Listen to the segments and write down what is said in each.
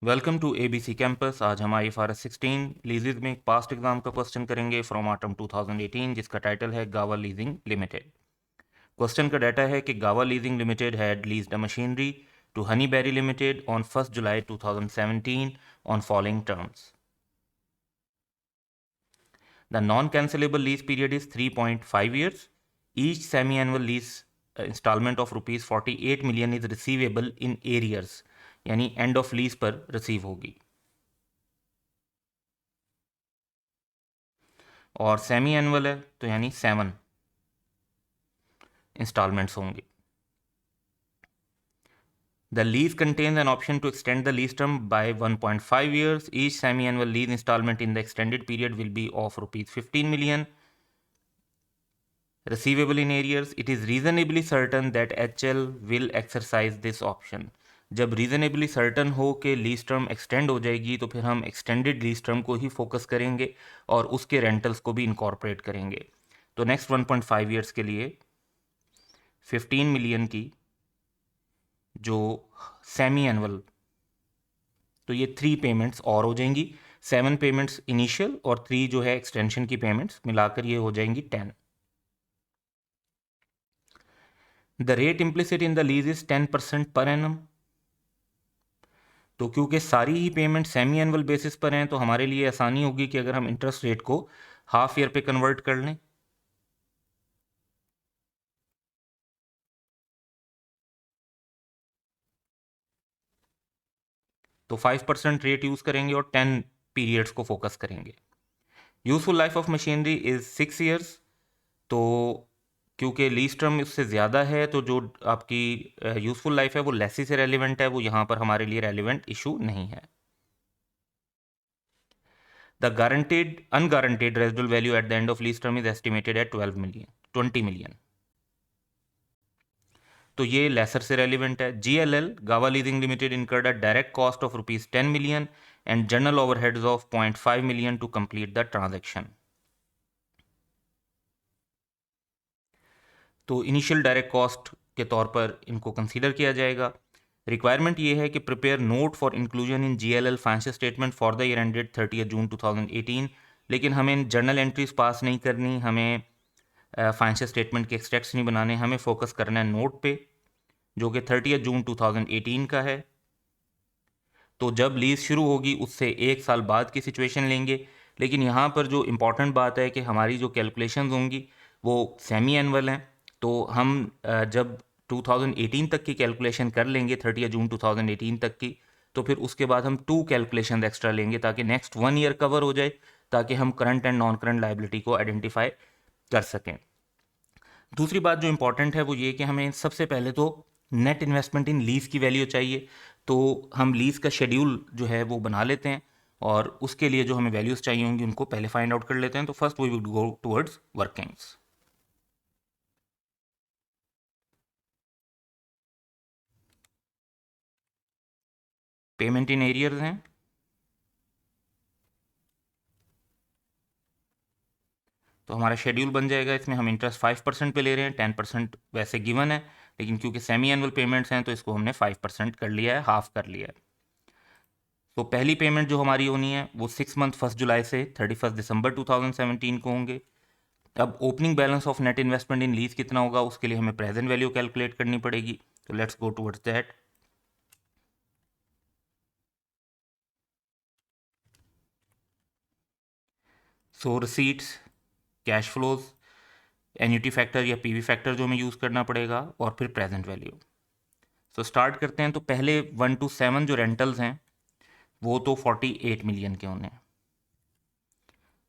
Welcome to ABC campus. आज हम IFRS 16 leases में एक पास्ट एग्जाम का क्वेश्चन करेंगे फ्रॉम ऑटम 2018, जिसका टाइटल है गावा लीजिंग लिमिटेड। क्वेश्चन का डाटा है कि Gava Leasing Limited had leased a machinery to Honey Berry Limited on 1 July 2017 on following terms. The non cancellable lease period is 3.5 years. Each semi-annual lease installment of rupees 48 million is receivable in arrears, यानी and of lease पर receive होगी। और semi annual है तो यानी 7 instalments होंगे। The lease contains an option to extend the lease term by 1.5 years. Each semi-annual lease installment in the extended period will be of rupees 15 million receivable in arrears. It is reasonably certain that HL will exercise this option. जब reasonably certain हो कि lease term extend हो जाएगी तो फिर हम extended lease term को ही focus करेंगे और उसके रेंटल्स को भी इनकॉर्पोरेट करेंगे। तो नेक्स्ट 1.5 ईयर्स के लिए 15 मिलियन की जो सेमी एनुअल, तो ये 3 पेमेंट्स और हो जाएंगी। 7 पेमेंट्स इनिशियल और 3 जो है एक्सटेंशन की पेमेंट्स मिलाकर ये हो जाएंगी 10। The rate implicit in the lease is 10% per annum. तो क्योंकि सारी ही पेमेंट सेमी एनुअल बेसिस पर हैं तो हमारे लिए आसानी होगी कि अगर हम इंटरेस्ट रेट को हाफ ईयर पे कन्वर्ट कर लें। तो 5% रेट यूज करेंगे और 10 पीरियड्स को फोकस करेंगे। Useful life of machinery is 6 years। तो क्योंकि लीज टर्म उससे ज़्यादा है तो जो आपकी यूजफुल लाइफ है वो लेसी से रेलिवेंट है, वो यहाँ पर हमारे लिए रेलिवेंट इशू नहीं है। The guaranteed unguaranteed residual value at the end of lease term is estimated at 20 million। तो ये लेसर से रेलिवेंट है। GLL Gava Leasing Limited incurred a direct cost of rupees 10 million and general overheads of 0.5 million to complete the transaction. तो initial direct cost के तौर पर इनको consider किया जाएगा। रिक्वायरमेंट ये है कि prepare note for inclusion in GLL financial statement for the year ended 30 June 2018। लेकिन हमें जर्नल एंट्रीज पास नहीं करनी, हमें फाइनेंशियल स्टेटमेंट के एक्सट्रैक्ट्स नहीं बनाने, हमें फोकस करना है नोट पे जो कि 30 जून 2018 का है। तो जब लीज शुरू होगी उससे 1 साल बाद की सिचुएशन लेंगे। लेकिन यहाँ पर जो इम्पोर्टेंट बात है कि हमारी जो कैलकुलेशंस होंगी वो सेमी एनुअल हैं। तो हम जब 2018 तक की कैलकुलेशन कर लेंगे 30 जून 2018 तक की, तो फिर उसके बाद हम 2 कैलकुलेशन एक्स्ट्रा लेंगे ताकि नेक्स्ट 1 ईयर कवर हो जाए, ताकि हम current and non current liability को आइडेंटिफाई कर सकें। दूसरी बात जो इंपॉर्टेंट है वो ये कि हमें सबसे पहले तो नेट इन्वेस्टमेंट इन लीज की वैल्यू चाहिए। तो हम लीज का शेड्यूल जो है वो बना लेते हैं और उसके लिए जो हमें वैल्यूज़ चाहिए होंगी उनको पहले फाइंड आउट कर लेते हैं। तो first we would go towards workings. Payment in arrears हैं। तो हमारा शेड्यूल बन जाएगा, इसमें हम इंटरेस्ट 5% पे ले रहे हैं, 10% वैसे गिवन है, लेकिन क्योंकि सेमी एनुअल पेमेंट्स हैं तो इसको हमने 5% कर लिया है, हाफ कर लिया है। तो पहली पेमेंट जो हमारी होनी है वो 6 मंथ 1 जुलाई से 31 दिसंबर 2017 को होंगे। अब opening balance of net investment in lease कितना होगा उसके लिए हमें प्रेजेंट वैल्यू कैलकुलेट करनी पड़ेगी। तो let's go towards that. So receipts, cash flows, annuity factor या PV फैक्टर जो हमें यूज़ करना पड़ेगा, और फिर प्रेजेंट वैल्यू। तो स्टार्ट करते हैं। तो पहले 1 to 7 जो रेंटल्स हैं वो तो 48 मिलियन के होने हैं।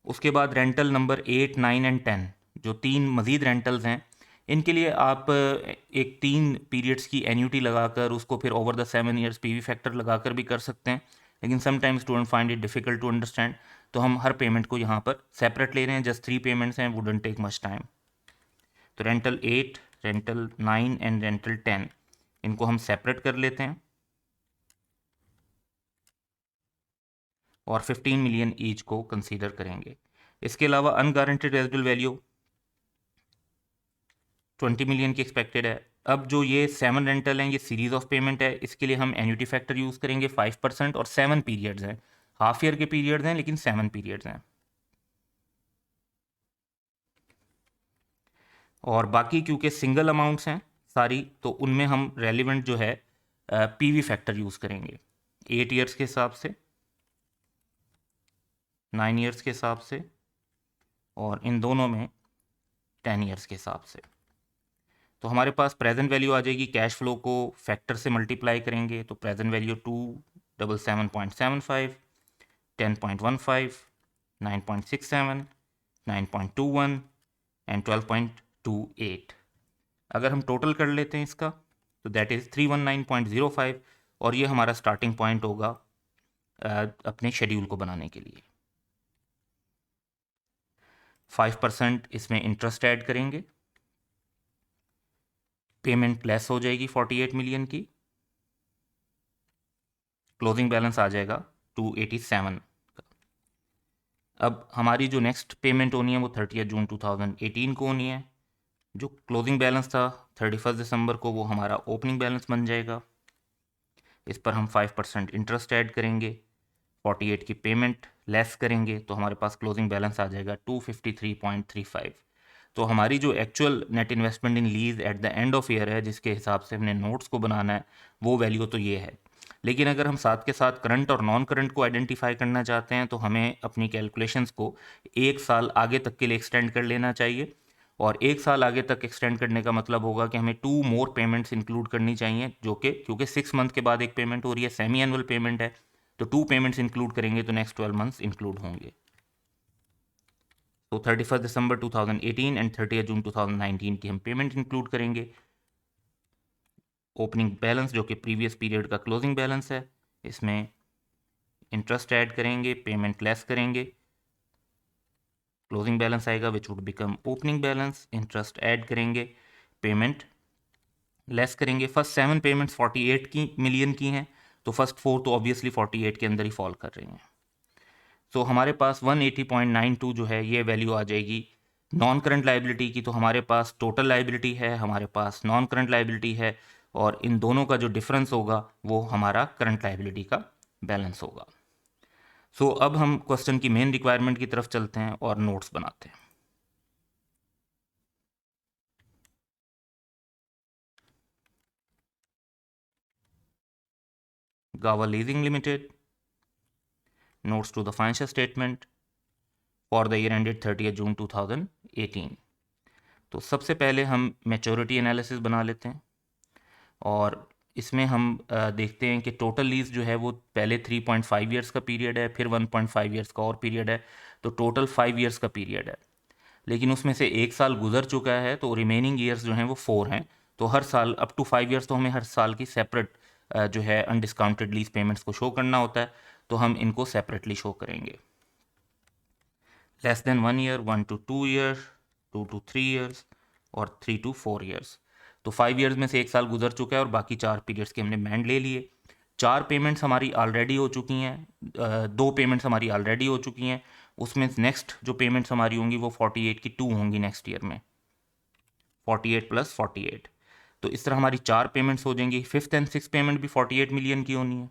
उसके बाद रेंटल नंबर 8, 9 एंड 10 जो 3 मज़ीद रेंटल्स हैं, इनके लिए आप एक 3 पीरियड्स की एन्यूटी लगाकर उसको फिर over the 7 years PV factor लगाकर भी कर सकते हैं। लेकिन sometimes student find it difficult to understand, तो हम हर पेमेंट को यहाँ पर सेपरेट ले रहे हैं। जस्ट 3 पेमेंट्स हैं, वुडंट टेक मच टाइम। तो रेंटल 8, रेंटल 9 एंड रेंटल 10 इनको हम सेपरेट कर लेते हैं और 15 मिलियन ईच को कंसीडर करेंगे। इसके अलावा अनगारंटेड रेजिडुअल वैल्यू 20 मिलियन की एक्सपेक्टेड है। अब जो ये 7 रेंटल हैं, ये सीरीज ऑफ पेमेंट है, इसके लिए हम एन्युटी फैक्टर यूज़ करेंगे 5% और 7 पीरियड्स हैं, हाफ ईयर के पीरियड्स हैं लेकिन 7 पीरियड्स हैं। और बाकी क्योंकि सिंगल अमाउंट्स हैं सारी, तो उनमें हम रेलिवेंट जो है पीवी फैक्टर यूज़ करेंगे 8 ईयर्स के हिसाब से, 9 ईयर्स के हिसाब से, और इन दोनों में 10 ईयर्स के हिसाब से। तो हमारे पास प्रेजेंट वैल्यू आ जाएगी, कैश फ्लो को फैक्टर से मल्टीप्लाई करेंगे तो प्रेजेंट वैल्यू 277.75, 10.15, 9.67, 9.21 एंड 12.28। अगर हम टोटल कर लेते हैं इसका तो दैट इज़ 319.05, और ये हमारा स्टार्टिंग पॉइंट होगा अपने शेड्यूल को बनाने के लिए। 5% इसमें इंटरेस्ट ऐड करेंगे, पेमेंट लेस हो जाएगी 48 मिलियन की, क्लोजिंग बैलेंस आ जाएगा 287 का। अब हमारी जो नेक्स्ट पेमेंट होनी है वो 30 जून 2018 को होनी है। जो क्लोजिंग बैलेंस था 31 दिसंबर को, वो हमारा ओपनिंग बैलेंस बन जाएगा। इस पर हम 5% इंटरेस्ट ऐड करेंगे, 48 की पेमेंट लेस करेंगे तो हमारे पास क्लोजिंग बैलेंस आ जाएगा 253.35। तो हमारी जो actual net investment in lease eight the end of year है, जिसके हिसाब से हमने नोट्स को बनाना है, वो वैल्यू तो ये है। लेकिन अगर हम साथ के साथ करंट और नॉन करंट को आइडेंटिफाई करना चाहते हैं तो हमें अपनी कैलकुलेशंस को 1 साल आगे तक के लिए एक्सटेंड कर लेना चाहिए। और 1 साल आगे तक एक्सटेंड करने का मतलब होगा कि हमें 2 मोर पेमेंट्स इंक्लूड करनी चाहिए, जो कि क्योंकि 6 मंथ के बाद एक पेमेंट हो रही है, सेमी एनुअल पेमेंट है, तो 2 पेमेंट्स इंक्लूड करेंगे तो नेक्स्ट 12 मंथ्स इंक्लूड होंगे। तो 31 दिसंबर 2018 एंड 30 जून 2019 की हम पेमेंट इंक्लूड करेंगे। ओपनिंग बैलेंस जो कि प्रीवियस पीरियड का क्लोजिंग बैलेंस है, इसमें इंटरेस्ट ऐड करेंगे, पेमेंट लेस करेंगे, क्लोजिंग बैलेंस आएगा which would become opening balance, interest add करेंगे, पेमेंट लेस करेंगे। फर्स्ट 7 पेमेंट्स 48 की मिलियन की हैं, तो फर्स्ट 4 तो ऑब्वियसली 48 के अंदर ही फॉल कर रही हैं। तो हमारे पास 180.92 जो है ये वैल्यू आ जाएगी नॉन करंट लाइबिलिटी की। तो हमारे पास टोटल लाइबिलिटी है, हमारे पास नॉन करंट लाइबिलिटी है, और इन दोनों का जो डिफरेंस होगा वो हमारा करंट लाइबिलिटी का बैलेंस होगा। सो अब हम क्वेश्चन की मेन रिक्वायरमेंट की तरफ चलते हैं और नोट्स बनाते हैं। Gava Leasing Limited, notes to the financial statement for the year ended 30 June 2018। तो सबसे पहले हम मैच्योरिटी एनालिसिस बना लेते हैं, और इसमें हम देखते हैं कि टोटल लीज जो है वो पहले 3.5 ईयर्स का पीरियड है, फिर 1.5 ईयर्स का और पीरियड है, तो टोटल 5 ईयर्स का पीरियड है। लेकिन उसमें से 1 साल गुजर चुका है, तो रिमेनिंग ईयर्स जो हैं वो 4 हैं। तो हर साल अप टू 5 ईयर्स तो हमें हर साल की सेपरेट जो है अनडिस्काउंटेड लीज पेमेंट्स को शो करना होता है, तो हम इनको सेपरेटली शो करेंगे। Less than 1 year, 1 to 2 year, 2 to 3 years और 3 to 4 ईयर्स। तो 5 ईयर्स में से 1 साल गुजर चुका है और बाकी 4 पीरियड्स के हमने बैंड ले लिए। 4 पेमेंट्स हमारी ऑलरेडी हो चुकी हैं, 2 पेमेंट्स हमारी ऑलरेडी हो चुकी हैं। उसमें नेक्स्ट जो पेमेंट्स हमारी होंगी वो 48 की 2 होंगी नेक्स्ट ईयर में, 48 + 48। तो इस तरह हमारी 4 पेमेंट्स हो जाएंगी। 5th एंड 6th पेमेंट भी 48 मिलियन की होनी है।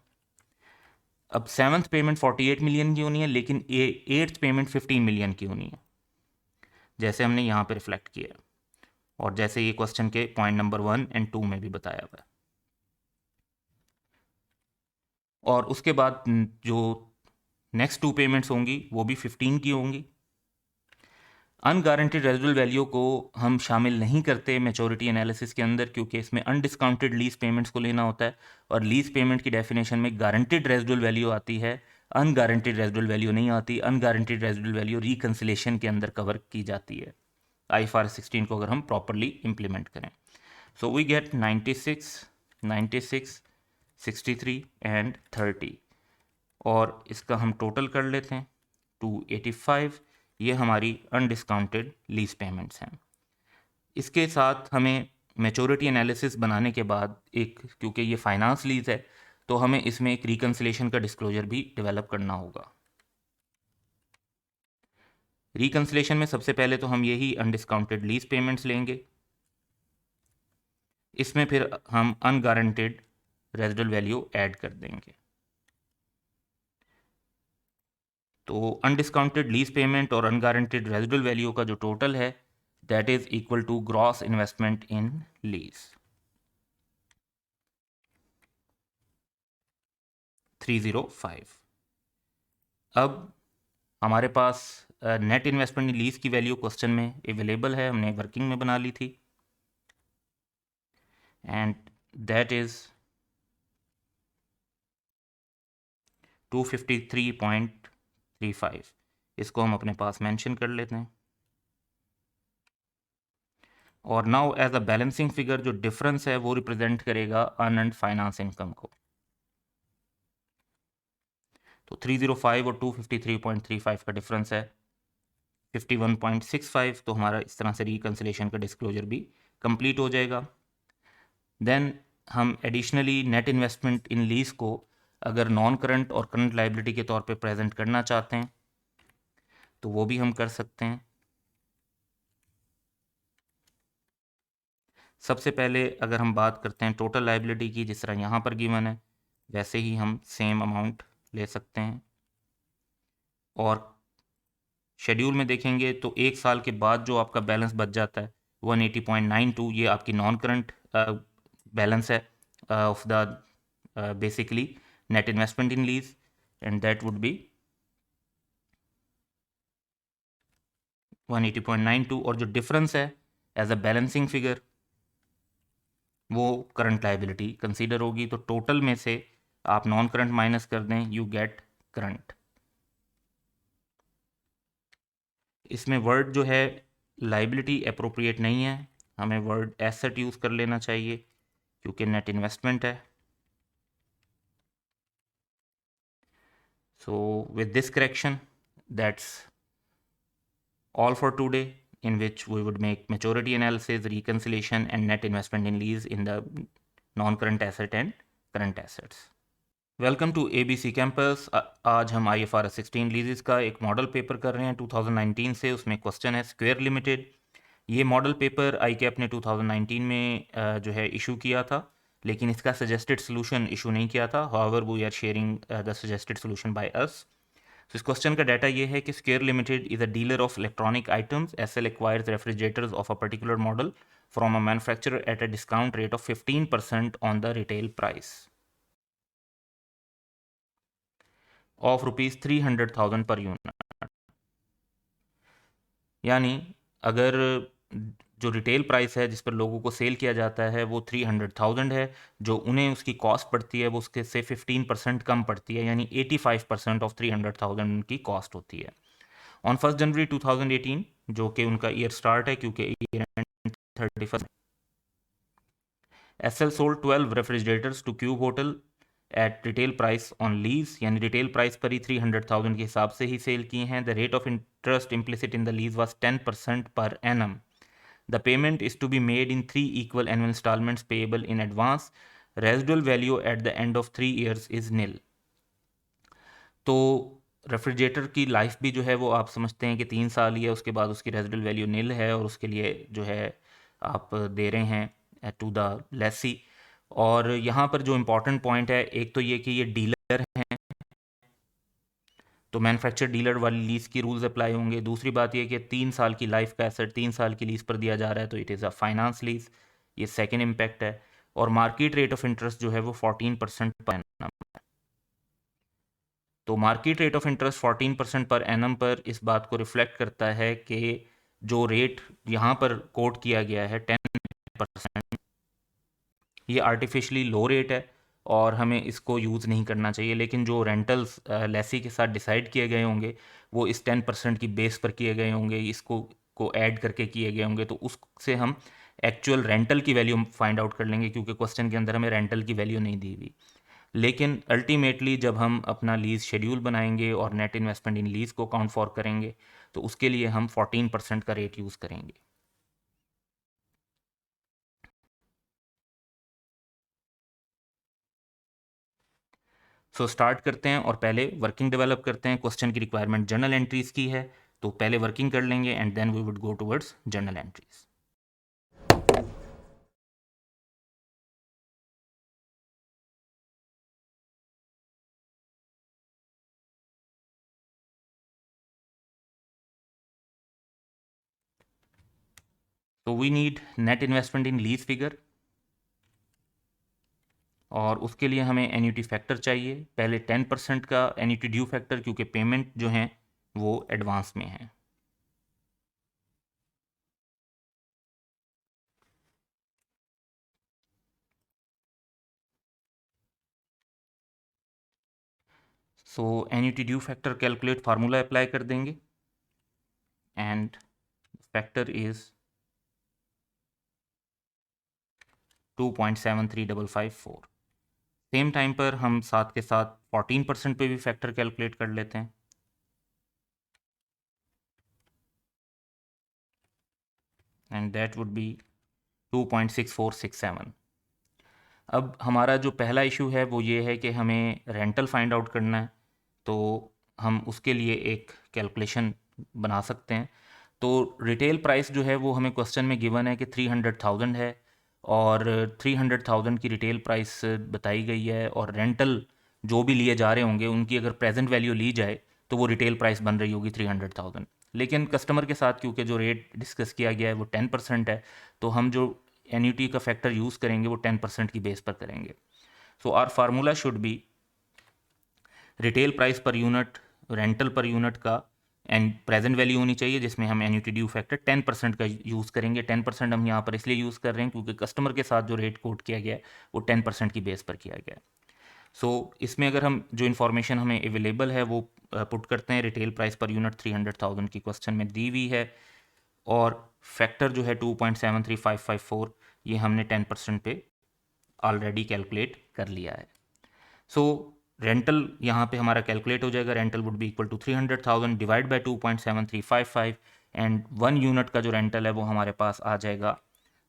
अब 7th पेमेंट 48 मिलियन की होनी है, लेकिन 8th पेमेंट 15 मिलियन की होनी है, जैसे हमने यहाँ पे रिफ्लेक्ट किया और जैसे ये क्वेश्चन के पॉइंट नंबर 1 एंड 2 में भी बताया हुआ है। और उसके बाद जो नेक्स्ट 2 पेमेंट्स होंगी वो भी 15 की होंगी। अनगारंटेड रेजिडुअल वैल्यू को हम शामिल नहीं करते मैच्योरिटी एनालिसिस के अंदर, क्योंकि इसमें अनडिस्काउंटेड लीज पेमेंट्स को लेना होता है, और लीज पेमेंट की डेफिनेशन में गारंटेड रेजिडुअल वैल्यू आती है, अनगारंटेड रेजिडुअल वैल्यू नहीं आती। अनगारंटेड रेजिडुअल वैल्यू रिकंसिलेशन के अंदर कवर की जाती है IFRS 16 को अगर हम प्रॉपरली इम्प्लीमेंट करें। सो वी गेट 96, 96, 63 एंड 30, और इसका हम टोटल कर लेते हैं 285। ये हमारी अनडिस्काउंटेड लीज पेमेंट्स हैं। इसके साथ हमें मैच्योरिटी एनालिसिस बनाने के बाद एक, क्योंकि ये फाइनेंस लीज है, तो हमें इसमें एक रिकंसिलेशन का डिस्क्लोजर भी डेवलप करना होगा। रिकंसिलेशन में सबसे पहले तो हम यही अनडिस्काउंटेड लीज पेमेंट्स लेंगे, इसमें फिर हम अनगारंटेड रेजिडुअल वैल्यू ऐड कर देंगे। तो अनडिस्काउंटेड लीज पेमेंट और अनगारंटेड रेजिडुअल वैल्यू का जो टोटल है that is equal to gross investment in lease 305। अब हमारे पास नेट इन्वेस्टमेंट इन लीज की वैल्यू क्वेश्चन में अवेलेबल है, हमने वर्किंग में बना ली थी, एंड दैट इज 253.35। इसको हम अपने पास मेंशन कर लेते हैं। और now as a balancing figure जो डिफरेंस है वो रिप्रेजेंट करेगा अर्नड फाइनेंस इनकम को। तो 305 और 253.35 का डिफरेंस है 51.65। तो हमारा इस तरह से रिकंसिलेशन का डिस्क्लोजर भी कंप्लीट हो जाएगा। देन हम additionally net investment in lease को अगर नॉन करंट और करंट लाइबिलिटी के तौर पे प्रेजेंट करना चाहते हैं तो वो भी हम कर सकते हैं। सबसे पहले अगर हम बात करते हैं टोटल लाइबिलिटी की, जिस तरह यहाँ पर गिवन है वैसे ही हम सेम अमाउंट ले सकते हैं। और शेड्यूल में देखेंगे तो एक साल के बाद जो आपका बैलेंस बच जाता है 180.92, ये आपकी नॉन करंट बैलेंस है of the basically net investment in lease, and that would B 180.92। और जो डिफरेंस है एज अ बैलेंसिंग फिगर वो करंट लाइबिलिटी कंसीडर होगी। तो टोटल में से आप नॉन करंट माइनस कर दें, यू गेट करंट। इसमें वर्ड जो है लाइबिलिटी अप्रोप्रिएट नहीं है, हमें वर्ड एसेट यूज़ कर लेना चाहिए क्योंकि नेट इन्वेस्टमेंट है। So with this correction, that's all for today, in which we would make maturity analysis, reconciliation and net investment in lease in the non-current asset and current assets. Welcome to ABC campus. आज हम IFRS 16 लीजेस का एक model paper कर रहे हैं 2019 से। उसमें question है स्क्वायर लिमिटेड। ये मॉडल पेपर ICAP ने 2019 में जो है इशू किया था, लेकिन इसका सजेस्टेड सोल्यूशन इशू नहीं किया था। However we are sharing the suggested solution by us. तो इस क्वेश्चन का डाटा ये है कि Square Limited is a dealer of electronic items. SL acquires refrigerators of a particular model from a manufacturer at a discount rate of 15% on the retail price of ₹300,000 पर unit. यानी अगर जो retail price है जिस पर लोगों को cell किया जाता है वो 300,000 है, जो उन्हें उसकी कॉस्ट पड़ती है वो उसके से 15% कम पड़ती है, यानी 85% ऑफ 300,000 उनकी कॉस्ट होती है। ऑन 1 जनवरी 2018 जो कि उनका ईयर स्टार्ट है क्योंकि year end 31, SL sold 12 refrigerators to Cube Hotel at retail price on lease, यानी रिटेल प्राइस पर ही 300,000 के हिसाब से ही सेल किए हैं। The rate of interest implicit in the lease was 10% per annum. The payment is to be made in 3 equal annual instalments payable in advance. Residual value at the end of 3 years is nil. तो refrigerator की life भी जो है वो आप समझते हैं कि 3 साल ही है, उसके बाद उसकी रेजिडुअल वैल्यू नील है और उसके लिए जो है आप दे रहे हैं टू द लेसी। और यहाँ पर जो इम्पोर्टेंट पॉइंट है एक तो ये कि ये डीलर हैं, तो मैन्युफैक्चर डीलर वाली लीज की रूल्स अप्लाई होंगे। दूसरी बात ये कि 3 साल की लाइफ का एसेट 3 साल की लीज पर दिया जा रहा है, तो it is a finance lease. ये सेकेंड इम्पैक्ट है। और मार्केट रेट ऑफ इंटरेस्ट जो है वो 14% पर एनम। तो market rate of interest 14% per annum पर इस बात को रिफ्लेक्ट करता है कि जो रेट यहाँ पर कोट किया गया है 10%, ये आर्टिफिशियली लो रेट है और हमें इसको यूज़ नहीं करना चाहिए। लेकिन जो रेंटल्स लेसी के साथ डिसाइड किए गए होंगे वो इस 10% की बेस पर किए गए होंगे, इसको को ऐड करके किए गए होंगे, तो उससे हम एक्चुअल रेंटल की वैल्यू फाइंड आउट कर लेंगे, क्योंकि क्वेश्चन के अंदर हमें रेंटल की वैल्यू नहीं दी हुई। लेकिन अल्टीमेटली जब हम अपना लीज़ शेड्यूल बनाएंगे और नेट इन्वेस्टमेंट इन लीज़ को काउंट फॉर करेंगे तो उसके लिए हम 14% का रेट यूज़ करेंगे। सो स्टार्ट करते हैं और पहले वर्किंग डेवलप करते हैं। क्वेश्चन की रिक्वायरमेंट जर्नल एंट्रीज़ की है, तो पहले वर्किंग कर लेंगे and then we would go towards journal entries. तो we need net investment in lease figure, और उसके लिए हमें एन्यूटी फैक्टर चाहिए। पहले 10% का एन्यूटी ड्यू फैक्टर, क्योंकि पेमेंट जो हैं वो एडवांस में है। So annuity due factor calculate formula apply कर देंगे, and factor is 2.73554। Same time पर हम साथ के साथ 14% पे भी फैक्टर कैलकुलेट कर लेते हैं, एंड दैट वुड बी 2.6467। अब हमारा जो पहला इशू है वो ये है कि हमें रेंटल फाइंड आउट करना है, तो हम उसके लिए एक कैलकुलेशन बना सकते हैं। तो रिटेल प्राइस जो है वो हमें क्वेश्चन में गिवन है कि 300,000 है, और 300,000 की रिटेल प्राइस बताई गई है, और रेंटल जो भी लिए जा रहे होंगे उनकी अगर प्रेजेंट वैल्यू ली जाए तो वो रिटेल प्राइस बन रही होगी 300,000। लेकिन कस्टमर के साथ क्योंकि जो रेट डिस्कस किया गया है वो 10% है, तो हम जो एन्यूटी का फैक्टर यूज़ करेंगे वो 10% की बेस पर करेंगे। So R formula should be retail price per unit rental per unit का एंड प्रेजेंट वैल्यू होनी चाहिए, जिसमें हम एन्यूटी ड्यू फैक्टर 10% का यूज़ करेंगे। 10% हम यहाँ पर इसलिए यूज़ कर रहे हैं क्योंकि कस्टमर के साथ जो रेट कोट किया गया है वो 10% की बेस पर किया गया है। सो इसमें अगर हम जो इन्फॉर्मेशन हमें अवेलेबल है वो पुट करते हैं, रिटेल प्राइस पर यूनिट 300,000 की क्वेश्चन में दी हुई है, और फैक्टर जो है 2.73554 ये हमने 10% पे ऑलरेडी कैलकुलेट कर लिया है। सो रेंटल यहाँ पे हमारा कैलकुलेट हो जाएगा। Rental would be equal to 300,000 divide by 2.7355, and 1 unit का जो रेंटल है वो हमारे पास आ जाएगा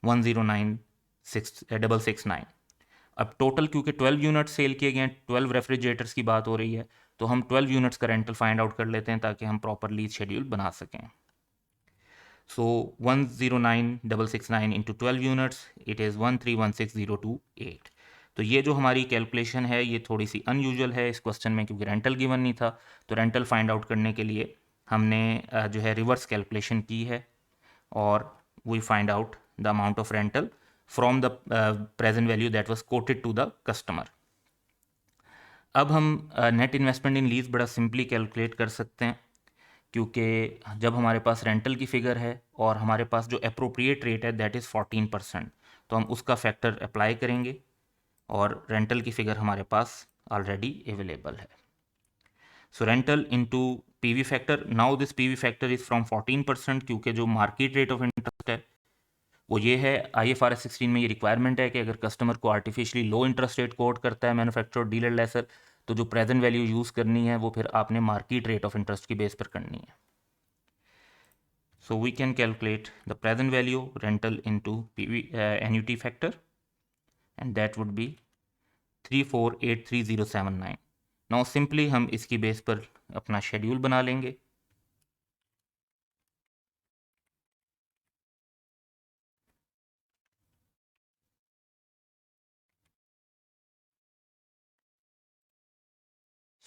109,669। अब टोटल क्योंकि 12 यूनिट सेल किए गए हैं, 12 रेफ्रिजरेटर्स की बात हो रही है, तो हम 12 यूनिट्स का रेंटल फाइंड आउट कर लेते हैं ताकि हम प्रॉपर लीज शेड्यूल बना सकें। सो 109,669 इंटू 12 यूनिट्स, इट इज़ 1316028। तो ये जो हमारी कैलकुलेशन है ये थोड़ी सी अनयूजुअल है इस क्वेश्चन में, क्योंकि रेंटल गिवन नहीं था। तो रेंटल फाइंड आउट करने के लिए हमने जो है रिवर्स कैलकुलेशन की है, और we find out the amount of rental from the present value that was quoted to the customer. अब हम नेट इन्वेस्टमेंट इन लीज बड़ा सिंपली कैलकुलेट कर सकते हैं, क्योंकि जब हमारे पास रेंटल की फ़िगर है और हमारे पास जो अप्रोप्रिएट रेट है दैट इज़ 14%, तो हम उसका फैक्टर अप्लाई करेंगे, और रेंटल की फ़िगर हमारे पास ऑलरेडी अवेलेबल है। So rental into PV factor, now this PV factor is from 14%, क्योंकि जो मार्केट रेट ऑफ इंटरेस्ट है वो ये है। IFRS 16 में ये रिक्वायरमेंट है कि अगर कस्टमर को आर्टिफिशियली लो इंटरेस्ट रेट कोट करता है मैन्युफैक्चरर डीलर लेसर, तो जो प्रेजेंट वैल्यू यूज़ करनी है वो फिर आपने मार्केट रेट ऑफ इंटरेस्ट की बेस पर करनी है। So we can calculate the present value rental into PV annuity factor, and that would be 34,83079। Now simply हम इसकी बेस पर अपना शेड्यूल बना लेंगे।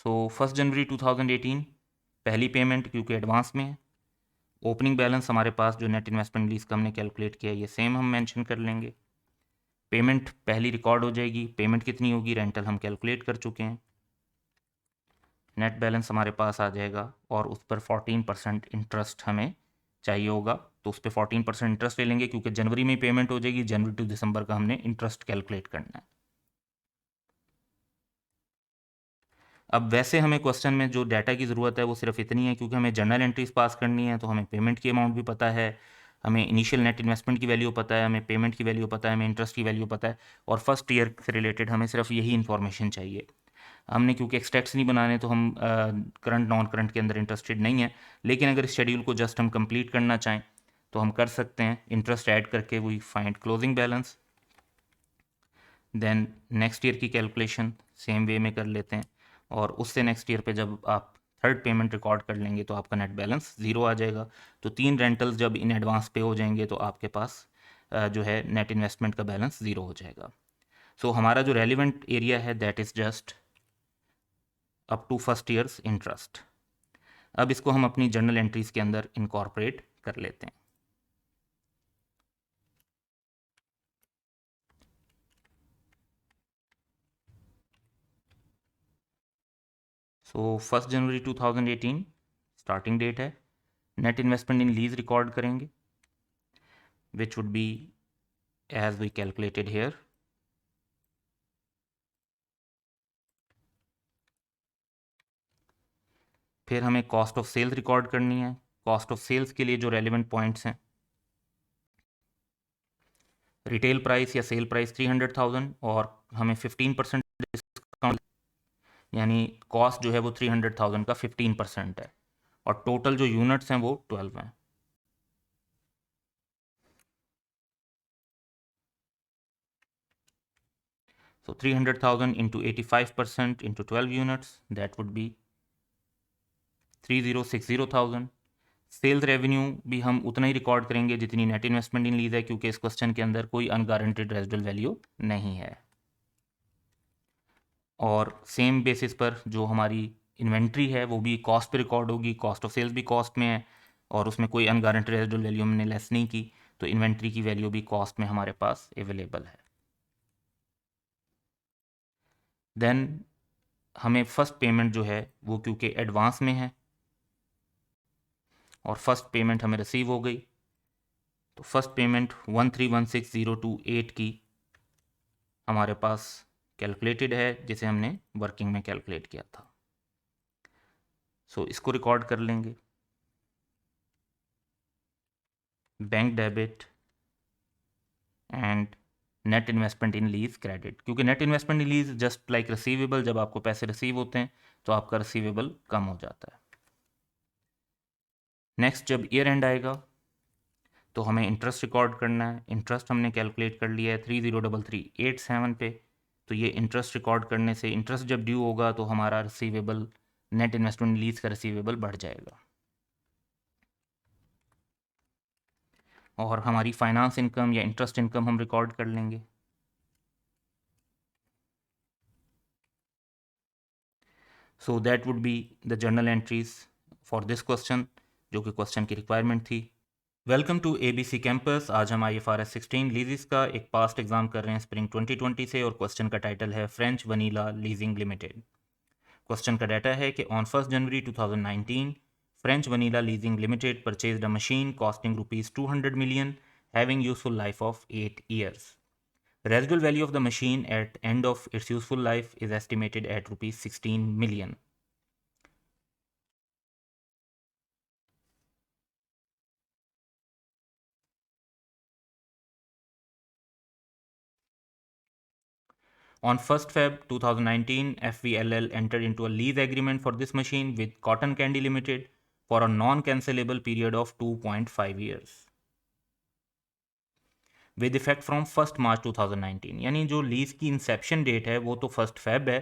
सो 1 जनवरी 2018 पहली पेमेंट, क्योंकि एडवांस में है। ओपनिंग बैलेंस हमारे पास जो नेट इन्वेस्टमेंट लीज का हमने कैलकुलेट किया ये सेम हम मेंशन कर लेंगे। पेमेंट पहली रिकॉर्ड हो जाएगी। पेमेंट कितनी होगी, रेंटल हम कैलकुलेट कर चुके हैं। नेट बैलेंस हमारे पास आ जाएगा, और उस पर 14% इंटरेस्ट हमें चाहिए होगा, तो उस पर 14% इंटरेस्ट ले लेंगे, क्योंकि जनवरी में पेमेंट हो जाएगी। जनवरी टू दिसंबर का हमने इंटरेस्ट कैलकुलेट करना है। अब वैसे हमें क्वेश्चन में जो डाटा की ज़रूरत है वो सिर्फ इतनी है, क्योंकि हमें जर्नल एंट्रीज पास करनी है, तो हमें पेमेंट की अमाउंट भी पता है, हमें इनिशियल नेट इन्वेस्टमेंट की वैल्यू पता है, हमें पेमेंट की वैल्यू पता है, हमें इंटरेस्ट की वैल्यू पता है, और फर्स्ट ईयर से रिलेटेड हमें सिर्फ यही इन्फॉर्मेशन चाहिए। हमने क्योंकि एक्सट्रैक्ट्स नहीं बनाने, तो हम करंट नॉन करंट के अंदर इंटरेस्टेड नहीं है। लेकिन अगर इस शेड्यूल को जस्ट हम कंप्लीट करना चाहें तो हम कर सकते हैं। इंटरेस्ट ऐड करके we find closing balance, then next year की कैलकुलेशन सेम वे में कर लेते हैं, और उससे नेक्स्ट ईयर पे जब आप थर्ड पेमेंट रिकॉर्ड कर लेंगे तो आपका नेट बैलेंस ज़ीरो आ जाएगा। तो 3 रेंटल्स जब इन एडवांस पे हो जाएंगे तो आपके पास जो है नेट इन्वेस्टमेंट का बैलेंस ज़ीरो हो जाएगा। सो हमारा जो रेलिवेंट एरिया है that is just up to first years interest. अब इसको हम अपनी जर्नल एंट्रीज के अंदर इनकॉर्पोरेट कर लेते हैं। सो 1 जनवरी 2018 स्टार्टिंग डेट है। Net investment in lease record करेंगे which would be as we calculated here. फिर हमें कॉस्ट ऑफ सेल्स रिकॉर्ड करनी है। कॉस्ट ऑफ सेल्स के लिए जो रेलिवेंट पॉइंट्स हैं, रिटेल प्राइस या सेल प्राइस 300,000 और हमें 15% डिस्काउंट, यानी कॉस्ट जो है वो 300,000 का 15% है और टोटल जो यूनिट्स हैं वो 12 हैं। So 300,000 into 85% into 12 units, that would be 3060,000। Sales revenue भी हम उतना ही रिकॉर्ड करेंगे जितनी नेट इन्वेस्टमेंट इन लीज है, क्योंकि इस क्वेश्चन के अंदर कोई अनगारंटेड रेजिडुअल वैल्यू नहीं है। और सेम बेसिस पर जो हमारी इन्वेंट्री है वो भी कॉस्ट पे रिकॉर्ड होगी। कॉस्ट ऑफ सेल्स भी कॉस्ट में है और उसमें कोई अनगारंटेड रेजिडुअल वैल्यू हमने लेस नहीं की, तो इन्वेंट्री की वैल्यू भी कॉस्ट में हमारे पास अवेलेबल है। देन हमें फर्स्ट पेमेंट जो है वो क्योंकि एडवांस में है और फर्स्ट पेमेंट हमें रिसीव हो गई, तो फर्स्ट पेमेंट 1316,028 की हमारे पास कैलकुलेटेड है, जिसे हमने वर्किंग में कैलकुलेट किया था। सो इसको रिकॉर्ड कर लेंगे। Bank debit and net investment in lease credit, क्योंकि net investment in lease just like receivable, जब आपको पैसे रिसीव होते हैं तो आपका रिसीवेबल कम हो जाता है। नेक्स्ट जब ईयर एंड आएगा तो हमें इंटरेस्ट रिकॉर्ड करना है। इंटरेस्ट हमने कैलकुलेट कर लिया है 303387 पे, तो ये इंटरेस्ट रिकॉर्ड करने से इंटरेस्ट जब ड्यू होगा तो हमारा रिसीवेबल, नेट इन्वेस्टमेंट लीज का रिसीवेबल बढ़ जाएगा। और हमारी फाइनेंस इनकम या इंटरेस्ट इनकम हम रिकॉर्ड कर लेंगे। So that would be the journal entries for this question, जो कि क्वेश्चन की रिक्वायरमेंट थी। Welcome to ABC campus. आज हम IFRS 16 लीजिस का एक पास्ट एग्जाम कर रहे हैं स्प्रिंग 2020 से, और क्वेश्चन का टाइटल है French Vanilla Leasing Limited. Question का डाटा है कि on 1 January 2019 French Vanilla Leasing Limited purchased a machine costing ₹200 million having useful life of 8 years. Residual value of the machine at end of its useful life is estimated at ₹16 million. On 1st Feb 2019, FVLL entered into a lease agreement for this machine with Cotton Candy Limited for a non-cancelable period of 2.5 years. With effect from 1st March 2019, यानी जो lease की Inception date है वो तो 1st Feb है,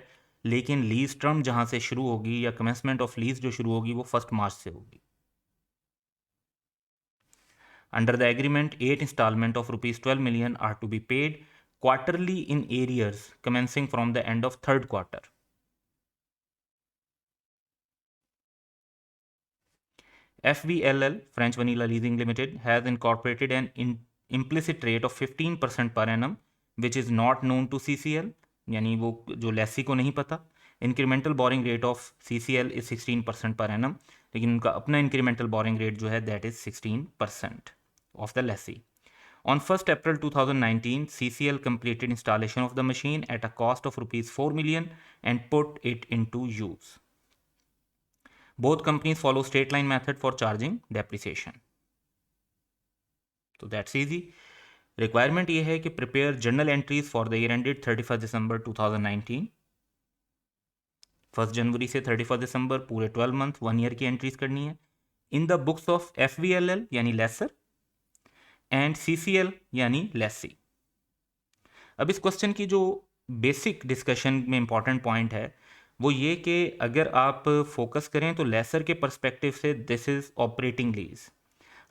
लेकिन lease term जहां से शुरू होगी या कमेंसमेंट ऑफ लीज जो शुरू होगी वो 1st March से होगी। Under the agreement, 8 installments of ₹12 million are to be paid quarterly in arrears commencing from the end of 3rd quarter. FVLL, French Vanilla Leasing Limited, has incorporated an implicit rate of 15% per annum, which is not known to CCL, यानी वो जो लेसी को नहीं पता। Incremental boring rate of CCL is 16% per annum, लेकिन उनका अपना incremental boring rate जो है that is 16% of the lessee. On 1st April 2019, CCL completed installation of the machine at a cost of ₹4 million and put it into use. Both companies follow straight line method for charging depreciation. So that's easy. Requirement ये है कि prepare journal entries for the year ended 31st December 2019. 1st जनवरी से 31st दिसंबर पूरे 12 month 1 year की entries करनी है in the books of FVLL यानी laser and CCL यानी लेसी। अब इस क्वेश्चन की जो बेसिक डिस्कशन में इंपॉर्टेंट पॉइंट है वो ये कि अगर आप फोकस करें तो लेसर के पर्सपेक्टिव से this is operating lease.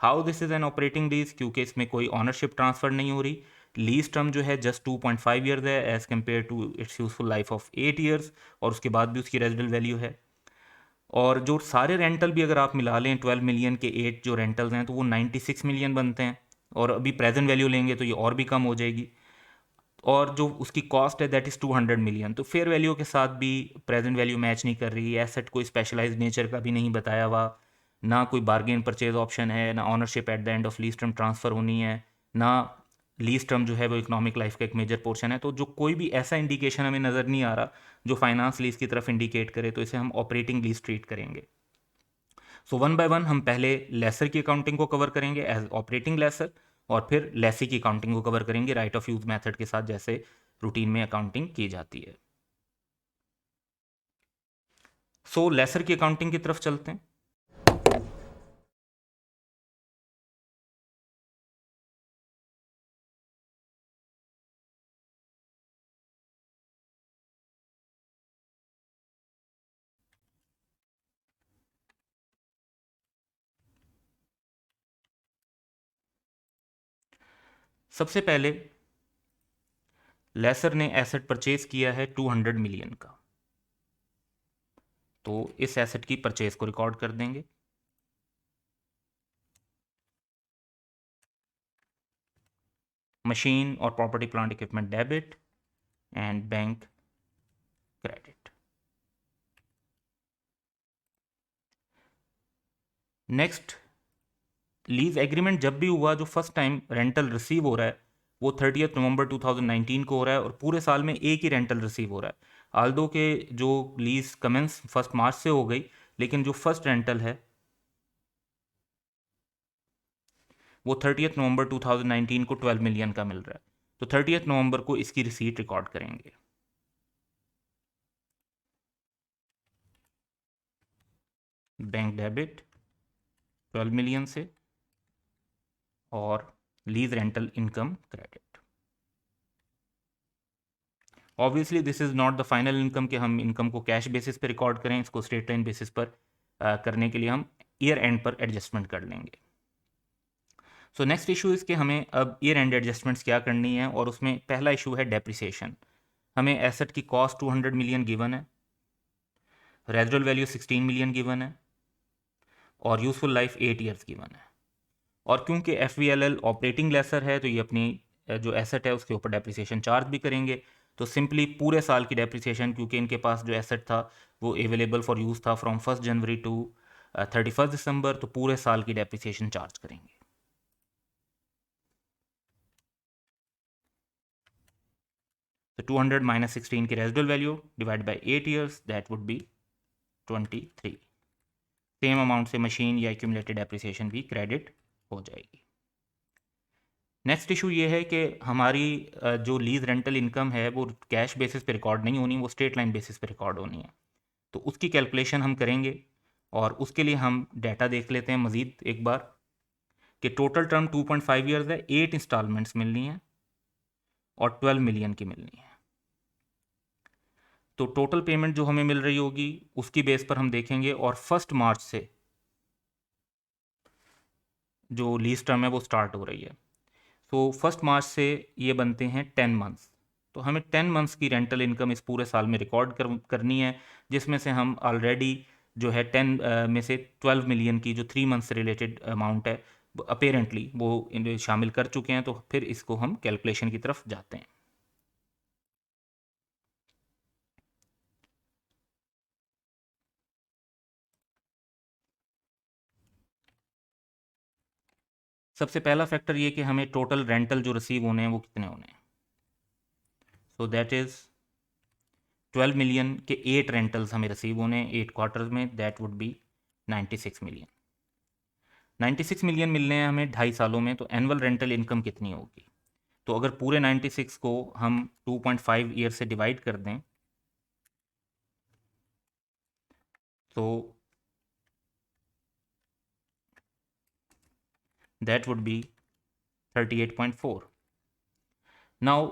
How this is an operating lease, क्योंकि इसमें कोई ऑनरशिप ट्रांसफर नहीं हो रही। लीज टर्म जो है जस्ट 2.5 ईयर्स है as compared to its useful life of 8 years, और उसके बाद भी उसकी रेजिडुअल वैल्यू है। और जो सारे रेंटल भी अगर आप मिला लें 12 मिलियन के 8 जो रेंटल्स हैं तो वो 96 मिलियन बनते हैं, और अभी प्रेजेंट वैल्यू लेंगे तो ये और भी कम हो जाएगी। और जो उसकी कॉस्ट है दैट इज़ 200 मिलियन। तो फेयर वैल्यू के साथ भी प्रेजेंट वैल्यू मैच नहीं कर रही, एसेट कोई स्पेशलाइज्ड नेचर का भी नहीं बताया हुआ, ना कोई बार्गेन परचेज ऑप्शन है, ना ownership eight the end of lease term transfer होनी है, ना लीज टर्म जो है वो इकोनॉमिक लाइफ का एक मेजर पोर्शन है। तो जो कोई भी ऐसा इंडिकेशन हमें नज़र नहीं आ रहा जो फाइनेंस लीज की तरफ इंडिकेट करे, तो इसे हम ऑपरेटिंग लीज ट्रीट करेंगे। सो वन बाय वन हम पहले लेसर की अकाउंटिंग को कवर करेंगे एज ऑपरेटिंग लेसर, और फिर लेसी की अकाउंटिंग को कवर करेंगे राइट ऑफ यूज मेथड के साथ, जैसे रूटीन में अकाउंटिंग की जाती है। सो लेसर की अकाउंटिंग की तरफ चलते हैं। सबसे पहले लेसर ने एसेट परचेज किया है 200 मिलियन का, तो इस एसेट की परचेज को रिकॉर्ड कर देंगे। मशीन और property plant equipment debit and bank credit. Next, lease agreement जब भी हुआ, जो फर्स्ट टाइम रेंटल रिसीव हो रहा है वो 30 नवंबर 2019 को हो रहा है, और पूरे साल में एक ही रेंटल रिसीव हो रहा है। आल्दो के जो लीज कमेंस 1 मार्च से हो गई, लेकिन जो फर्स्ट रेंटल है वो 30 नवंबर 2019 को 12 मिलियन का मिल रहा है। तो 30 नवंबर को इसकी रिसीट रिकॉर्ड करेंगे। बैंक डेबिट 12 मिलियन से, और lease rental income credit. Obviously this is not the final income कि हम इनकम को कैश बेसिस पे रिकॉर्ड करें, इसको स्ट्रेट लाइन बेसिस पर करने के लिए हम ईयर एंड पर एडजस्टमेंट कर लेंगे। सो नेक्स्ट इशू इज़ कि हमें अब ईयर एंड एडजस्टमेंट्स क्या करनी है, और उसमें पहला इशू है डेप्रिसिएशन। हमें एसेट की कॉस्ट 200 मिलियन गिवन है, रेजिडुअल वैल्यू 16 मिलियन गिवन है, और यूजफुल लाइफ 8 ईयर्स गिवन है। और क्योंकि एफ ऑपरेटिंग लेसर है, तो ये अपनी जो एसेट है उसके ऊपर डेप्रिसिएशन चार्ज भी करेंगे। तो सिंपली पूरे साल की डेप्रिसिएशन, क्योंकि इनके पास जो एसेट था वो अवेलेबल फॉर यूज़ था फ्रॉम 1 जनवरी टू 31 दिसंबर, तो पूरे साल की डेप्रिसिएशन चार्ज करेंगे। तो 200 माइनस 16 की residual value divide by 8 years, that would B 23। Same amount से मशीन या एक्यूमुलेटेड डेप्रिसिएशन भी क्रेडिट हो जाएगी। नेक्स्ट इशू ये है कि हमारी जो लीज रेंटल इनकम है वो कैश बेसिस पे रिकॉर्ड नहीं होनी, वो स्ट्रेट लाइन बेसिस पे रिकॉर्ड होनी है। तो उसकी कैलकुलेशन हम करेंगे, और उसके लिए हम डाटा देख लेते हैं मज़ीद एक बार, कि टोटल टर्म 2.5 ईयर्स है, 8 इंस्टॉलमेंट्स मिलनी है, और 12 मिलियन की मिलनी है। तो टोटल पेमेंट जो हमें मिल रही होगी उसकी बेस पर हम देखेंगे, और 1 मार्च से जो लीज टर्म है वो स्टार्ट हो रही है। तो 1 मार्च से ये बनते हैं 10 मंथ्स। तो हमें 10 मंथ्स की रेंटल इनकम इस पूरे साल में रिकॉर्ड करनी है, जिसमें से हम ऑलरेडी जो है 10 में से 12 मिलियन की जो 3 मंथ से रिलेटेड अमाउंट है अपेरेंटली वो शामिल कर चुके हैं। तो फिर इसको हम कैलकुलेशन की तरफ जाते हैं। सबसे पहला फैक्टर ये कि हमें टोटल रेंटल जो रिसीव होने हैं वो कितने होने हैं। सो दैट इज़ 12 मिलियन के 8 रेंटल्स हमें रिसीव होने हैं 8 क्वार्टर्स में, that would B 96 million. 96 million मिलने हैं हमें 2.5 सालों में, तो एनुअल रेंटल इनकम कितनी होगी। तो अगर पूरे 96 को हम 2.5 ईयर से डिवाइड कर दें, तो दैट वुड बी 38.4। नाउ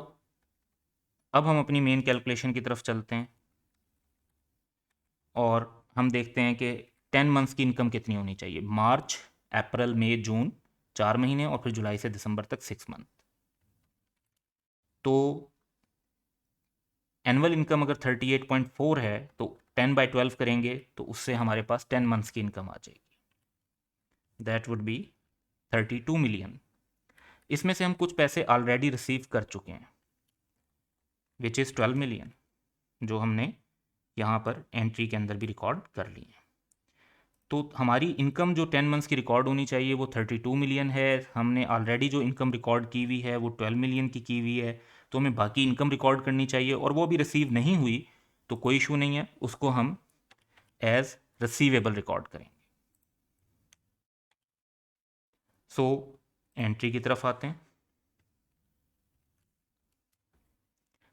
अब हम अपनी मेन कैलकुलेशन की तरफ चलते हैं, और हम देखते हैं कि 10 मंथ्स की इनकम कितनी होनी चाहिए। मार्च, अप्रैल, मई, जून 4 महीने, और फिर जुलाई से दिसंबर तक 6 मंथ। तो एनुअल इनकम अगर 38.4 है, तो 10/12 करेंगे तो उससे हमारे पास 10 मंथ्स की इनकम आ जाएगी, दैट वुड बी 32 मिलियन। इसमें से हम कुछ पैसे ऑलरेडी रिसीव कर चुके हैं, विच इज़ 12 मिलियन, जो हमने यहाँ पर एंट्री के अंदर भी रिकॉर्ड कर ली है। तो हमारी इनकम जो 10 मंथ्स की रिकॉर्ड होनी चाहिए वो 32 मिलियन है। हमने ऑलरेडी जो इनकम रिकॉर्ड की हुई है वो 12 मिलियन की हुई है, तो हमें बाकी इनकम रिकॉर्ड करनी चाहिए, और वो भी रिसीव नहीं हुई तो कोई इशू नहीं है, उसको हम एज रिसीवेबल रिकॉर्ड करेंगे। सो एंट्री की तरफ आते हैं।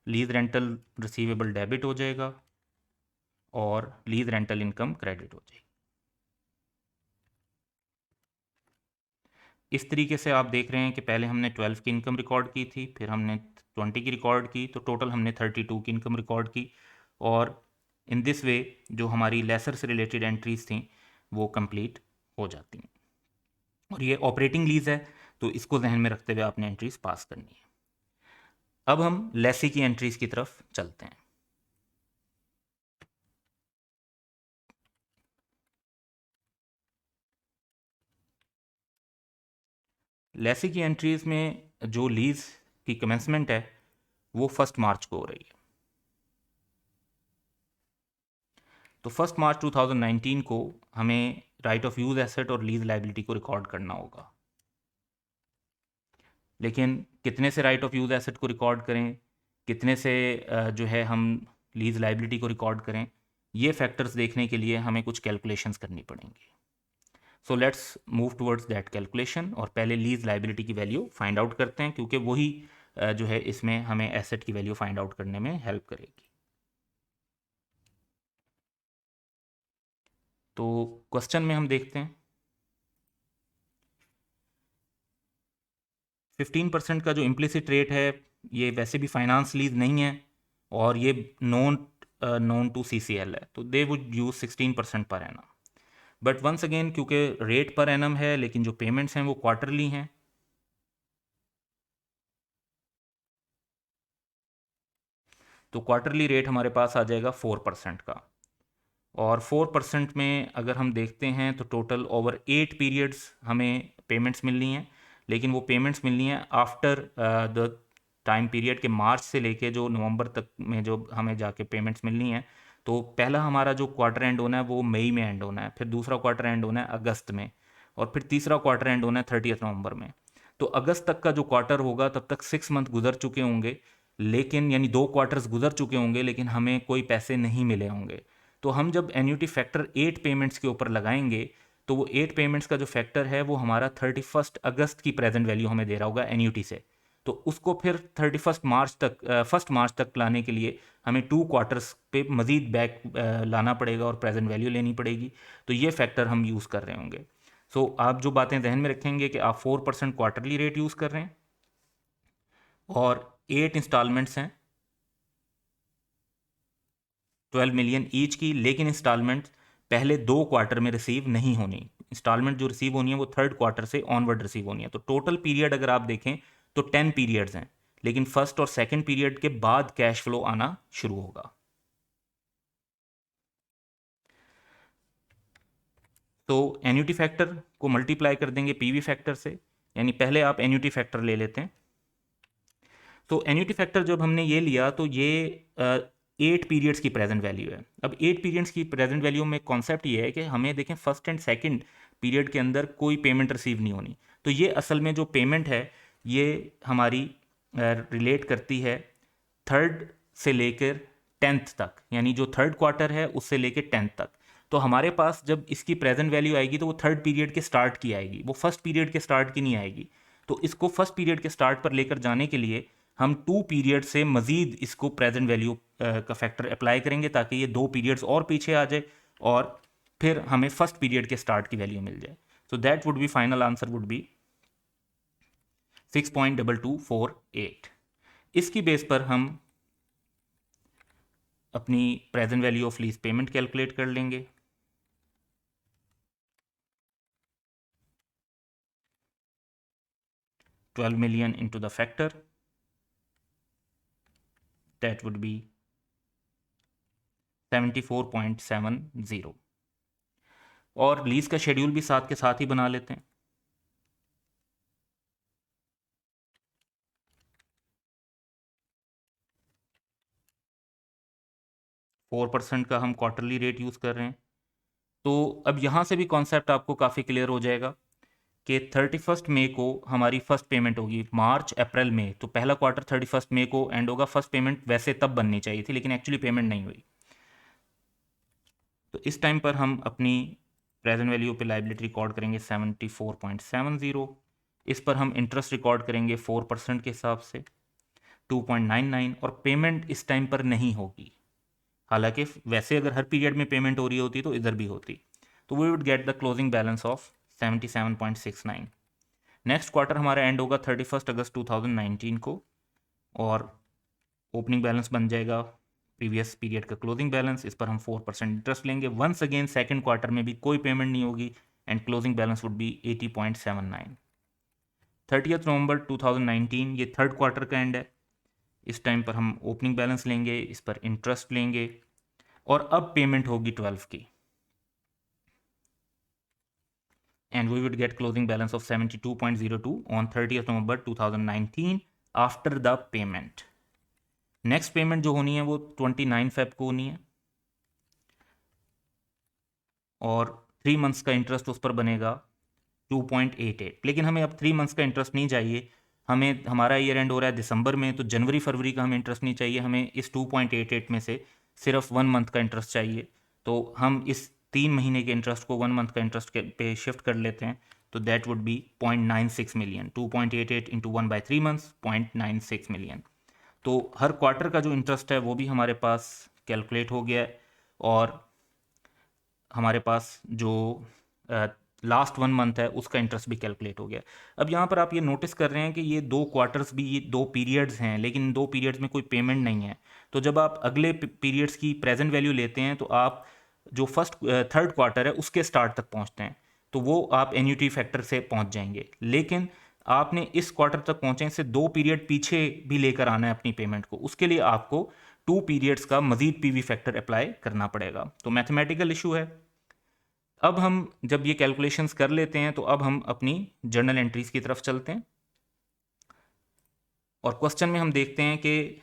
लीज रेंटल रिसीवेबल डेबिट हो जाएगा और लीज रेंटल इनकम क्रेडिट हो जाएगी। इस तरीके से आप देख रहे हैं कि पहले हमने 12 की इनकम रिकॉर्ड की थी, फिर हमने 20 की रिकॉर्ड की, तो टोटल हमने 32 की इनकम रिकॉर्ड की, और इन दिस वे जो हमारी लेसर से रिलेटेड एंट्रीज थी वो कंप्लीट हो जाती हैं। और ये ऑपरेटिंग लीज है, तो इसको जहन में रखते हुए आपने एंट्रीज पास करनी है। अब हम लेसी की एंट्रीज की तरफ चलते हैं। लेसी की एंट्रीज में जो लीज की कमेंसमेंट है वो 1 मार्च को हो रही है। तो 1 मार्च 2019 को हमें राइट ऑफ यूज एसेट और लीज लाइबिलिटी को रिकॉर्ड करना होगा। लेकिन कितने से राइट ऑफ यूज एसेट को रिकॉर्ड करें, कितने से जो है हम लीज लाइबिलिटी को रिकॉर्ड करें, ये फैक्टर्स देखने के लिए हमें कुछ कैलकुलेशंस करनी पड़ेंगी। So let's move towards that calculation, और पहले लीज लाइबिलिटी की वैल्यू फाइंड आउट करते हैं, क्योंकि वही जो है इसमें हमें एसेट की वैल्यू फाइंड आउट करने में हेल्प करेगी। तो क्वेश्चन में हम देखते हैं 15% का जो इम्प्लिसिट रेट है, ये वैसे भी फाइनेंस लीज नहीं है और ये नॉन टू CCL है, तो they would use 16% per annum. But once again क्योंकि रेट पर एनम है लेकिन जो पेमेंट्स हैं वो क्वार्टरली हैं, तो क्वार्टरली रेट हमारे पास आ जाएगा 4% का। और 4% में अगर हम देखते हैं तो टोटल ओवर 8 पीरियड्स हमें पेमेंट्स मिलनी है, लेकिन वो पेमेंट्स मिलनी है आफ्टर द टाइम पीरियड के मार्च से लेके जो नवंबर तक में जो हमें जाके पेमेंट्स मिलनी है। तो पहला हमारा जो क्वार्टर एंड होना है वो मई में एंड होना है, फिर दूसरा क्वार्टर एंड होना है अगस्त में, और फिर तीसरा क्वार्टर एंड होना है 30 नवंबर में। तो अगस्त तक का जो क्वार्टर होगा तब तक 6 मंथ गुजर चुके होंगे, लेकिन यानी 2 क्वार्टर्स गुजर चुके होंगे, लेकिन हमें कोई पैसे नहीं मिले होंगे। तो हम जब एन्यूटी फैक्टर 8 पेमेंट्स के ऊपर लगाएंगे तो वो 8 पेमेंट्स का जो फैक्टर है वो हमारा 31 अगस्त की प्रेजेंट वैल्यू हमें दे रहा होगा एन्यूटी से। तो उसको फिर 1 मार्च तक लाने के लिए हमें 2 क्वार्टर्स पे मज़ीद बैक लाना पड़ेगा और प्रेजेंट वैल्यू लेनी पड़ेगी। तो ये फैक्टर हम यूज़ कर रहे होंगे। सो आप जो बातें ध्यान में रखेंगे कि आप 4% क्वार्टरली रेट यूज़ कर रहे हैं और 8 इंस्टॉलमेंट्स हैं 12 मिलियन ईच की, लेकिन इंस्टॉलमेंट पहले 2 क्वार्टर में रिसीव नहीं होनी। इंस्टॉलमेंट जो रिसीव होनी है वो 3rd क्वार्टर से ऑनवर्ड रिसीव होनी है। तो टोटल पीरियड अगर आप देखें तो 10 पीरियड्स हैं, लेकिन फर्स्ट और सेकंड पीरियड के बाद कैश फ्लो आना शुरू होगा। तो एन्यूटी फैक्टर को मल्टीप्लाई कर देंगे पीवी फैक्टर से, यानी पहले आप एन्यूटी फैक्टर ले लेते हैं। तो एन्यूटी फैक्टर जब हमने ये लिया तो ये 8 पीरियड्स की प्रेजेंट वैल्यू है। अब 8 पीरियड्स की प्रेजेंट वैल्यू में कॉन्सेप्ट ये है कि हमें देखें फर्स्ट एंड सेकंड पीरियड के अंदर कोई पेमेंट रिसीव नहीं होनी। तो ये असल में जो पेमेंट है ये हमारी रिलेट करती है 3rd से लेकर 10th तक, यानी जो 3rd क्वार्टर है उससे लेकर 10th तक। तो हमारे पास जब इसकी प्रेजेंट वैल्यू आएगी तो वो 3rd पीरियड के स्टार्ट की आएगी, वो फर्स्ट पीरियड के स्टार्ट की नहीं आएगी। तो इसको फर्स्ट पीरियड के स्टार्ट पर लेकर जाने के लिए हम 2 पीरियड से मज़ीद इसको प्रेजेंट वैल्यू का फैक्टर अप्लाई करेंगे, ताकि ये 2 पीरियड्स और पीछे आ जाए और फिर हमें फर्स्ट पीरियड के स्टार्ट की वैल्यू मिल जाए। सो that would B final answer would be 6.2248। इसकी बेस पर हम अपनी present value of lease payment calculate कर लेंगे। $12 million into the factor, that would be 74.70। और लीज का शेड्यूल भी साथ के साथ ही बना लेते हैं। 4% का हम क्वार्टरली रेट यूज़ कर रहे हैं। तो अब यहाँ से भी कॉन्सेप्ट आपको काफ़ी क्लियर हो जाएगा कि 31 मई को हमारी फर्स्ट पेमेंट होगी, मार्च अप्रैल मई, तो पहला क्वार्टर 31 मई को एंड होगा। फर्स्ट पेमेंट वैसे तब बननी चाहिए थी लेकिन एक्चुअली पेमेंट नहीं हुई। तो इस टाइम पर हम अपनी प्रेजेंट वैल्यू पे लाइबिलिटी रिकॉर्ड करेंगे 74.70। इस पर हम इंटरेस्ट रिकॉर्ड करेंगे 4% के हिसाब से 2.99, और पेमेंट इस टाइम पर नहीं होगी। हालांकि वैसे अगर हर पीरियड में पेमेंट हो रही होती तो इधर भी होती। तो we would get the closing balance of 77.69। Next quarter हमारा एंड होगा 31 अगस्त 2019 को, और ओपनिंग बैलेंस बन जाएगा प्रीवियस पीरियड का क्लोजिंग बैलेंस। इस पर हम 4% इंटरेस्ट लेंगे। वंस अगेन सेकंड क्वार्टर में भी कोई पेमेंट नहीं होगी and closing balance would be 80.79। 30 नवंबर 2019 ये थर्ड क्वार्टर का एंड है। इस टाइम पर हम ओपनिंग बैलेंस लेंगे, इस पर इंटरेस्ट लेंगे, और अब पेमेंट होगी 12 की, and we would get closing balance of 72.02 on 30th November 2019 after the payment. Next payment जो होनी है वो 29 फेब को होनी है, और 3 मंथ्स का इंटरेस्ट उस पर बनेगा 2.88। लेकिन हमें अब 3 मंथ्स का इंटरेस्ट नहीं चाहिए, हमें हमारा ईयर एंड हो रहा है दिसंबर में, तो जनवरी फरवरी का हमें इंटरेस्ट नहीं चाहिए, हमें इस 2.88 में से सिर्फ 1 मंथ का इंटरेस्ट चाहिए। तो हम इस 3 महीने के इंटरेस्ट को 1 मंथ का इंटरेस्ट पे शिफ्ट कर लेते हैं। तो that would B 0.96 million. 2.88 into 1/3 months 0.96 million. तो हर क्वार्टर का जो इंटरेस्ट है वो भी हमारे पास कैलकुलेट हो गया है, और हमारे पास जो लास्ट 1 मंथ है उसका इंटरेस्ट भी कैलकुलेट हो गया। अब यहाँ पर आप ये नोटिस कर रहे हैं कि ये 2 क्वार्टर्स भी, ये 2 पीरियड्स हैं, लेकिन 2 पीरियड्स में कोई पेमेंट नहीं है। तो जब आप अगले पीरियड्स की प्रेजेंट वैल्यू लेते हैं तो आप जो थर्ड क्वार्टर है उसके स्टार्ट तक पहुँचते हैं, तो वो आप एन्यूटी फैक्टर से पहुँच जाएंगे। लेकिन आपने इस क्वार्टर तक पहुँचे से 2 पीरियड पीछे भी लेकर आना है अपनी पेमेंट को, उसके लिए आपको 2 पीरियड्स का मजीद पीवी फैक्टर अप्लाई करना पड़ेगा। तो मैथमेटिकल इशू है। अब हम जब ये कैलकुलेशंस कर लेते हैं तो अब हम अपनी जर्नल एंट्रीज की तरफ चलते हैं, और क्वेश्चन में हम देखते हैं कि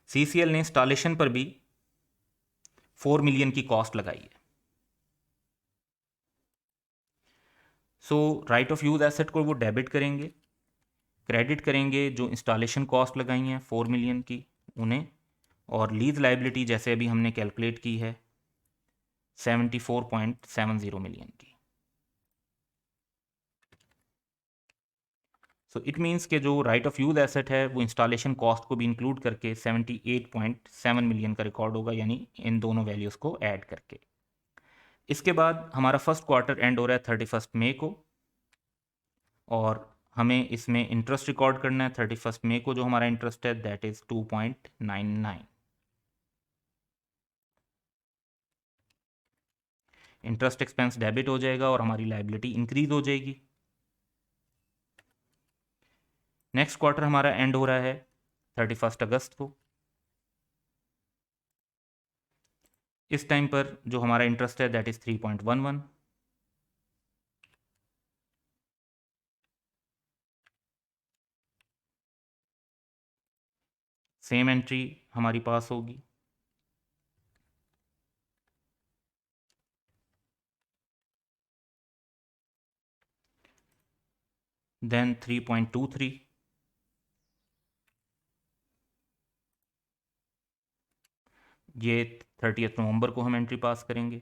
सीसीएल ने इंस्टॉलेशन पर भी 4 मिलियन की कॉस्ट लगाई है। सो राइट ऑफ यूज एसेट को वो डेबिट करेंगे, क्रेडिट करेंगे जो इंस्टॉलेशन कॉस्ट लगाई हैं 4 मिलियन की उन्हें, और लीज लाइबिलिटी जैसे अभी हमने कैलकुलेट की है 74.70 मिलियन की। सो इट मीन्स के जो राइट ऑफ यूज एसेट है वो इंस्टॉलेशन कॉस्ट को भी इंक्लूड करके 78.7 मिलियन का रिकॉर्ड होगा, यानी इन दोनों वैल्यूज़ को ऐड करके। इसके बाद हमारा फर्स्ट क्वार्टर एंड हो रहा है 31 मई को, और हमें इसमें इंटरेस्ट रिकॉर्ड करना है 31 मई को। जो हमारा इंटरेस्ट है that is 2.99। Interest expense debit हो जाएगा और हमारी लाइबिलिटी इंक्रीज हो जाएगी। नेक्स्ट क्वार्टर हमारा एंड हो रहा है 31 अगस्त को। इस टाइम पर जो हमारा इंटरेस्ट है दैट इज़ 3.11। सेम एंट्री हमारी पास होगी। देन 3.23, ये 30 नवंबर को हम एंट्री पास करेंगे।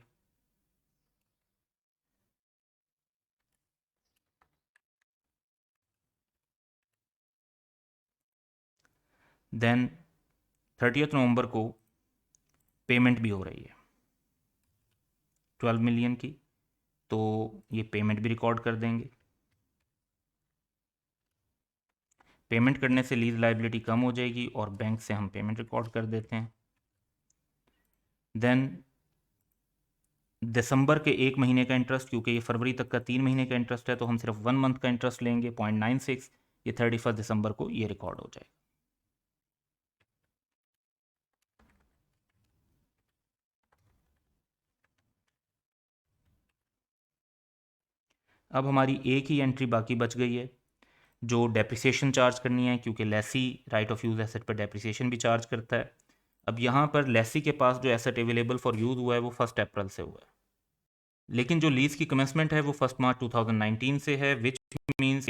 देन 30 नवंबर को पेमेंट भी हो रही है 12 मिलियन की, तो ये पेमेंट भी रिकॉर्ड कर देंगे। पेमेंट करने से लीज लाइबिलिटी कम हो जाएगी और बैंक से हम पेमेंट रिकॉर्ड कर देते हैं। देन दिसंबर के 1 महीने का इंटरेस्ट, क्योंकि ये फरवरी तक का 3 महीने का इंटरेस्ट है तो हम सिर्फ 1 मंथ का इंटरेस्ट लेंगे 0.96। ये 31 दिसंबर को ये रिकॉर्ड हो जाएगा। अब हमारी एक ही एंट्री बाकी बच गई है जो डेप्रिसिएशन चार्ज करनी है, क्योंकि lessee right of use asset पर डेप्रिसिएशन भी चार्ज करता है। अब यहाँ पर लेसी के पास जो एसेट अवेलेबल फॉर यूज़ हुआ है वो 1 अप्रैल से हुआ है, लेकिन जो लीज की कमेंसमेंट है वो 1 मार्च 2019 से है, विच मीन्स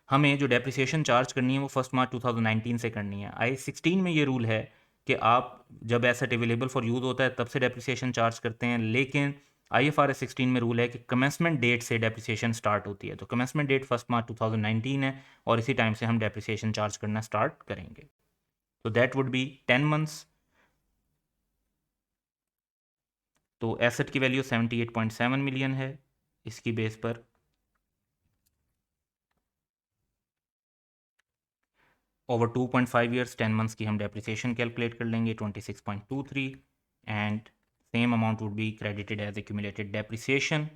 हमें जो डेप्रिसिएशन चार्ज करनी है वो 1 मार्च 2019 से करनी है। I-16 में ये रूल है कि आप जब एसेट अवेलेबल फॉर यूज़ होता है तब से डेप्रिसिएशन चार्ज करते हैं, लेकिन IFRS 16 में रूल है कि कमेंसमेंट डेट से डेप्रिसिएशन स्टार्ट होती है। तो कमेंसमेंट डेट 1 मार्च 2019 है और इसी टाइम से हम डेप्रिसिएशन चार्ज करना स्टार्ट करेंगे। तो दैट वुड बी 10 मंथ्स। तो एसेट की वैल्यू 78.7 मिलियन है। इसकी बेस पर ओवर 2.5 ईयर्स 10 मंथ्स की हम डेप्रिसिएशन कैलकुलेट कर लेंगे 26.23 and same amount would be credited as accumulated depreciation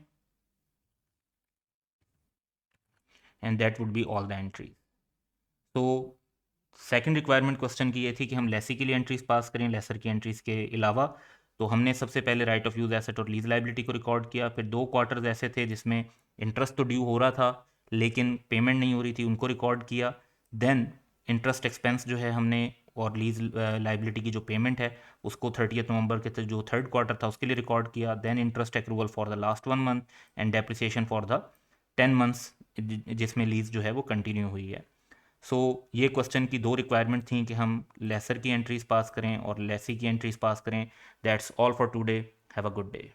and that would be all the entries. तो सेकंड रिक्वायरमेंट क्वेश्चन की ये थी कि हम लेसी के लिए एंट्रीज पास करें लेसर की एंट्रीज के अलावा। तो हमने सबसे पहले राइट ऑफ यूज एसेट और लीज लाइबिलिटी को रिकॉर्ड किया, फिर 2 क्वार्टर्स ऐसे थे जिसमें इंटरेस्ट तो ड्यू हो रहा था लेकिन पेमेंट नहीं हो रही थी, उनको रिकॉर्ड किया। देन इंटरेस्ट एक्सपेंस जो है हमने और लीज लाइबिलिटी की जो पेमेंट है उसको 30 नवंबर के जो थर्ड क्वार्टर था उसके लिए रिकॉर्ड किया। Then interest accrual for the last 1 month and depreciation for the 10 months जिसमें लीज जो है वो कंटिन्यू हुई है। सो ये क्वेश्चन की 2 रिक्वायरमेंट थी कि हम लेसर की एंट्रीज पास करें और लेसी की एंट्रीज पास करें। That's all for today. Have a good day.